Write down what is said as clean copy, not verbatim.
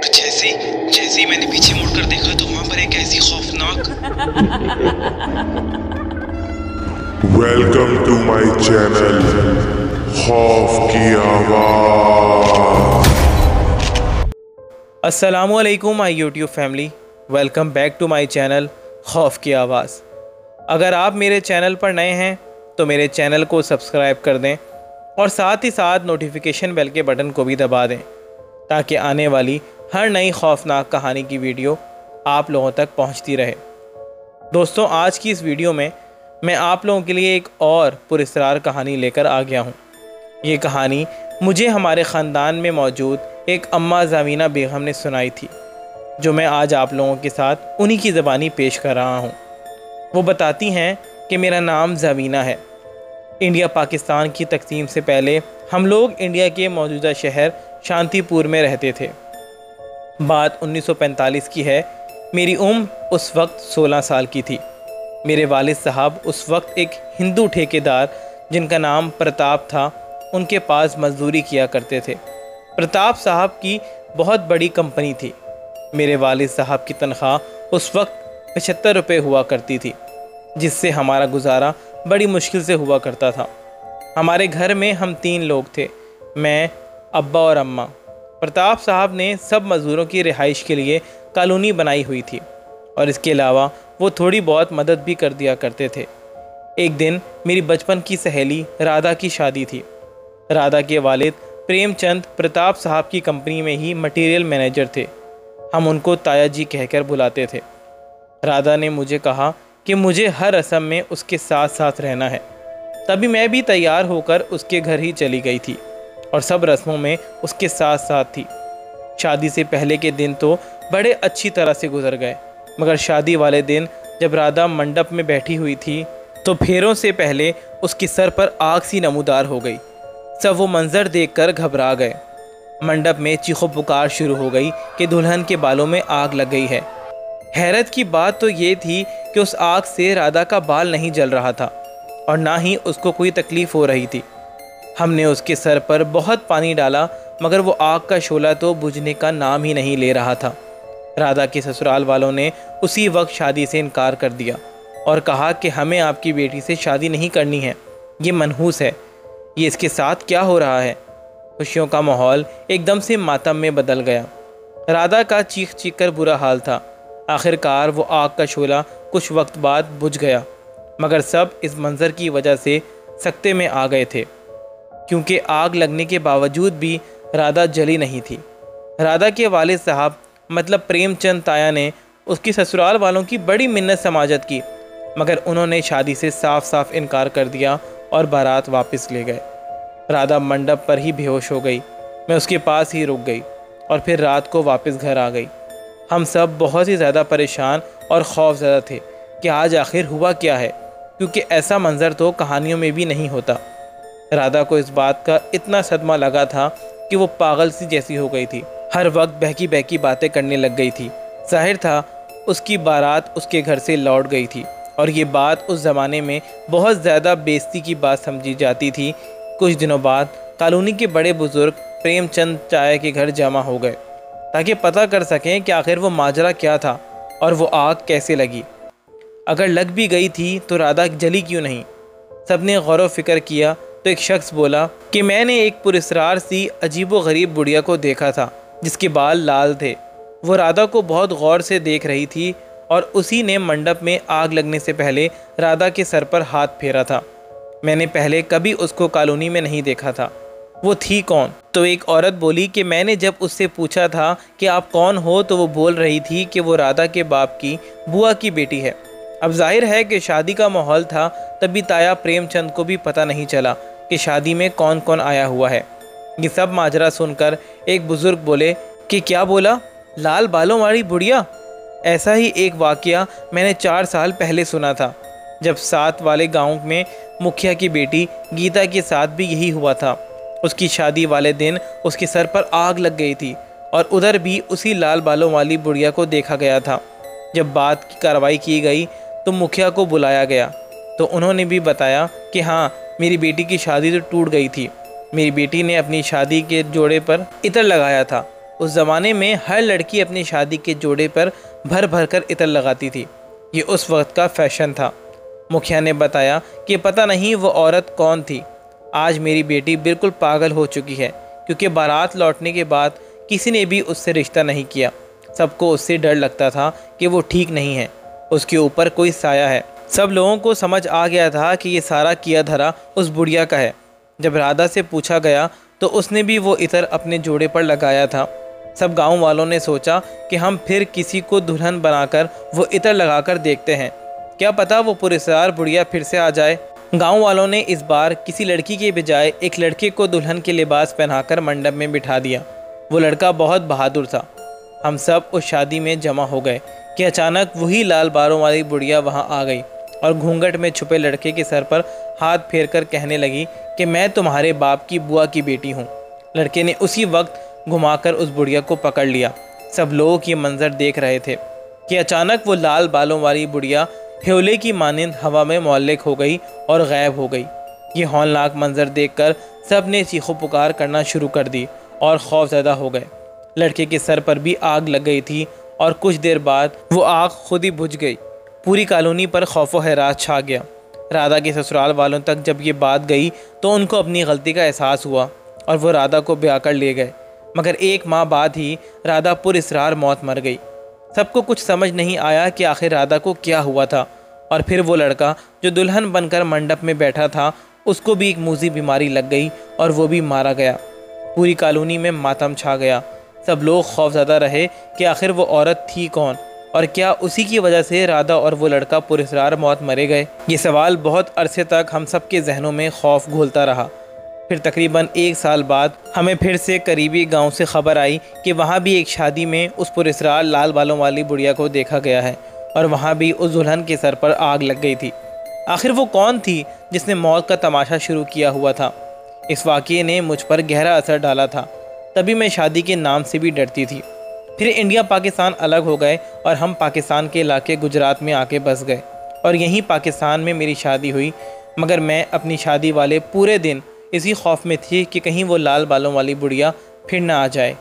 और जैसे ही मैंने पीछे मुड़कर देखा तो वहां पर एक ऐसी खौफनाक। वेलकम टू माय चैनल खौफ की आवाज़। अस्सलामुअलैकुम my YouTube family, welcome back to my channel खौफ की आवाज़। अगर आप मेरे चैनल पर नए हैं तो मेरे चैनल को सब्सक्राइब कर दें और साथ ही साथ नोटिफिकेशन बेल के बटन को भी दबा दें ताकि आने वाली हर नई खौफनाक कहानी की वीडियो आप लोगों तक पहुंचती रहे। दोस्तों, आज की इस वीडियो में मैं आप लोगों के लिए एक और पुरस्कार कहानी लेकर आ गया हूं। ये कहानी मुझे हमारे ख़ानदान में मौजूद एक अम्मा ज़मीना बेगम ने सुनाई थी, जो मैं आज आप लोगों के साथ उन्हीं की ज़बानी पेश कर रहा हूँ। वो बताती हैं कि मेरा नाम ज़मीना है। इंडिया पाकिस्तान की तकसीम से पहले हम लोग इंडिया के मौजूदा शहर शांतिपुर में रहते थे। बात 1945 की है। मेरी उम्र उस वक्त 16 साल की थी। मेरे वालिद साहब उस वक्त एक हिंदू ठेकेदार जिनका नाम प्रताप था, उनके पास मजदूरी किया करते थे। प्रताप साहब की बहुत बड़ी कंपनी थी। मेरे वालिद साहब की तनख्वाह उस वक्त 75 रुपये हुआ करती थी, जिससे हमारा गुजारा बड़ी मुश्किल से हुआ करता था। हमारे घर में हम 3 लोग थे, मैं, अब्बा और अम्मा। प्रताप साहब ने सब मज़दूरों की रिहाइश के लिए कॉलोनी बनाई हुई थी और इसके अलावा वो थोड़ी बहुत मदद भी कर दिया करते थे। एक दिन मेरी बचपन की सहेली राधा की शादी थी। राधा के वालिद प्रेमचंद प्रताप साहब की कंपनी में ही मटेरियल मैनेजर थे। हम उनको ताया जी कहकर बुलाते थे। राधा ने मुझे कहा कि मुझे हर रस्म में उसके साथ साथ रहना है। तभी मैं भी तैयार होकर उसके घर ही चली गई थी और सब रस्मों में उसके साथ साथ थी। शादी से पहले के दिन तो बड़े अच्छी तरह से गुजर गए, मगर शादी वाले दिन जब राधा मंडप में बैठी हुई थी तो फेरों से पहले उसके सर पर आग सी नमूदार हो गई। सब वो मंजर देखकर घबरा गए। मंडप में चीखो पुकार शुरू हो गई कि दुल्हन के बालों में आग लग गई है। हैरत की बात तो ये थी कि उस आग से राधा का बाल नहीं जल रहा था और ना ही उसको कोई तकलीफ़ हो रही थी। हमने उसके सर पर बहुत पानी डाला, मगर वो आग का शोला तो बुझने का नाम ही नहीं ले रहा था। राधा के ससुराल वालों ने उसी वक्त शादी से इनकार कर दिया और कहा कि हमें आपकी बेटी से शादी नहीं करनी है, ये मनहूस है, ये इसके साथ क्या हो रहा है। खुशियों का माहौल एकदम से मातम में बदल गया। राधा का चीख चीख कर बुरा हाल था। आखिरकार वो आग का शोला कुछ वक्त बाद बुझ गया, मगर सब इस मंज़र की वजह से सकते में आ गए थे, क्योंकि आग लगने के बावजूद भी राधा जली नहीं थी। राधा के वालिद साहब मतलब प्रेमचंद ताया ने उसकी ससुराल वालों की बड़ी मिन्नत समाजत की, मगर उन्होंने शादी से साफ साफ इनकार कर दिया और बारात वापस ले गए। राधा मंडप पर ही बेहोश हो गई। मैं उसके पास ही रुक गई और फिर रात को वापस घर आ गई। हम सब बहुत ही ज़्यादा परेशान और खौफज़दा थे कि आज आखिर हुआ क्या है, क्योंकि ऐसा मंज़र तो कहानियों में भी नहीं होता। राधा को इस बात का इतना सदमा लगा था कि वो पागल सी जैसी हो गई थी। हर वक्त बहकी बहकी बातें करने लग गई थी। जाहिर था उसकी बारात उसके घर से लौट गई थी और ये बात उस ज़माने में बहुत ज़्यादा बेइज्जती की बात समझी जाती थी। कुछ दिनों बाद कॉलोनी के बड़े बुज़ुर्ग प्रेमचंद चाय के घर जमा हो गए ताकि पता कर सकें कि आखिर वो माजरा क्या था और वो आग कैसे लगी। अगर लग भी गई थी तो राधा जली क्यों नहीं। सब ने गौर व फिक्र किया तो एक शख्स बोला कि मैंने एक पुरस्कार सी अजीबो गरीब बुढ़िया को देखा था जिसके बाल लाल थे। वो राधा को बहुत गौर से देख रही थी और उसी ने मंडप में आग लगने से पहले राधा के सर पर हाथ फेरा था। मैंने पहले कभी उसको कॉलोनी में नहीं देखा था। वो थी कौन? तो एक औरत बोली कि मैंने जब उससे पूछा था कि आप कौन हो तो वो बोल रही थी कि वो राधा के बाप की बुआ की बेटी है। अब जाहिर है कि शादी का माहौल था, तभी ताया प्रेमचंद को भी पता नहीं चला कि शादी में कौन कौन आया हुआ है। ये सब माजरा सुनकर एक बुज़ुर्ग बोले कि क्या बोला, लाल बालों वाली बुढ़िया? ऐसा ही एक वाक़या मैंने 4 साल पहले सुना था, जब साथ वाले गांव में मुखिया की बेटी गीता के साथ भी यही हुआ था। उसकी शादी वाले दिन उसके सर पर आग लग गई थी और उधर भी उसी लाल बालों वाली बुढ़िया को देखा गया था। जब बात की कार्रवाई की गई तो मुखिया को बुलाया गया तो उन्होंने भी बताया कि हाँ, मेरी बेटी की शादी तो टूट गई थी। मेरी बेटी ने अपनी शादी के जोड़े पर इत्र लगाया था उस ज़माने में हर लड़की अपनी शादी के जोड़े पर भर भर कर इत्र लगाती थी। ये उस वक्त का फैशन था। मुखिया ने बताया कि पता नहीं वो औरत कौन थी। आज मेरी बेटी बिल्कुल पागल हो चुकी है, क्योंकि बारात लौटने के बाद किसी ने भी उससे रिश्ता नहीं किया। सबको उससे डर लगता था कि वो ठीक नहीं है, उसके ऊपर कोई साया है। सब लोगों को समझ आ गया था कि ये सारा किया धरा उस बुढ़िया का है। जब राधा से पूछा गया तो उसने भी वो इत्र अपने जोड़े पर लगाया था। सब गांव वालों ने सोचा कि हम फिर किसी को दुल्हन बनाकर वो इत्र लगाकर देखते हैं, क्या पता वो पुरस्कार बुढ़िया फिर से आ जाए। गांव वालों ने इस बार किसी लड़की के बजाय एक लड़के को दुल्हन के लिबास पहनाकर मंडप में बिठा दिया। वो लड़का बहुत बहादुर था। हम सब उस शादी में जमा हो गए कि अचानक वही लाल बालों वाली बुढ़िया वहाँ आ गई और घूंघट में छुपे लड़के के सर पर हाथ फेर कर कहने लगी कि मैं तुम्हारे बाप की बुआ की बेटी हूँ। लड़के ने उसी वक्त घुमाकर उस बुढ़िया को पकड़ लिया। सब लोग ये मंजर देख रहे थे कि अचानक वो लाल बालों वाली बुढ़िया ह्योले की मानिंद हवा में मुअल्लिक हो गई और गायब हो गई। ये हौलनाक मंजर देखकर सब ने चीखो पुकार करना शुरू कर दी और खौफज़दा हो गए। लड़के के सर पर भी आग लग गई थी और कुछ देर बाद वो आग खुद ही बुझ गई। पूरी कॉलोनी पर खौफ व हैरात छा गया। राधा के ससुराल वालों तक जब ये बात गई तो उनको अपनी गलती का एहसास हुआ और वो राधा को ब्याह कर ले गए। मगर 1 माह बाद ही राधा पुरस्कार मौत मर गई। सबको कुछ समझ नहीं आया कि आखिर राधा को क्या हुआ था। और फिर वो लड़का जो दुल्हन बनकर मंडप में बैठा था, उसको भी एक मूजी बीमारी लग गई और वो भी मारा गया। पूरी कॉलोनी में मातम छा गया। सब लोग खौफज़दा रहे कि आखिर वो औरत थी कौन और क्या उसी की वजह से राधा और वो लड़का पुरस्कार मौत मरे गए। ये सवाल बहुत अरसे तक हम सब के जहनों में खौफ घोलता रहा। फिर तकरीबन 1 साल बाद हमें फिर से करीबी गांव से खबर आई कि वहाँ भी एक शादी में उस पुरस्कार लाल बालों वाली बुढ़िया को देखा गया है और वहाँ भी उस दुल्हन के सर पर आग लग गई थी। आखिर वो कौन थी जिसने मौत का तमाशा शुरू किया हुआ था? इस वाक़ये ने मुझ पर गहरा असर डाला था। तभी मैं शादी के नाम से भी डरती थी। फिर इंडिया पाकिस्तान अलग हो गए और हम पाकिस्तान के इलाके गुजरात में आके बस गए और यहीं पाकिस्तान में मेरी शादी हुई। मगर मैं अपनी शादी वाले पूरे दिन इसी खौफ में थी कि कहीं वो लाल बालों वाली बुढ़िया फिर ना आ जाए।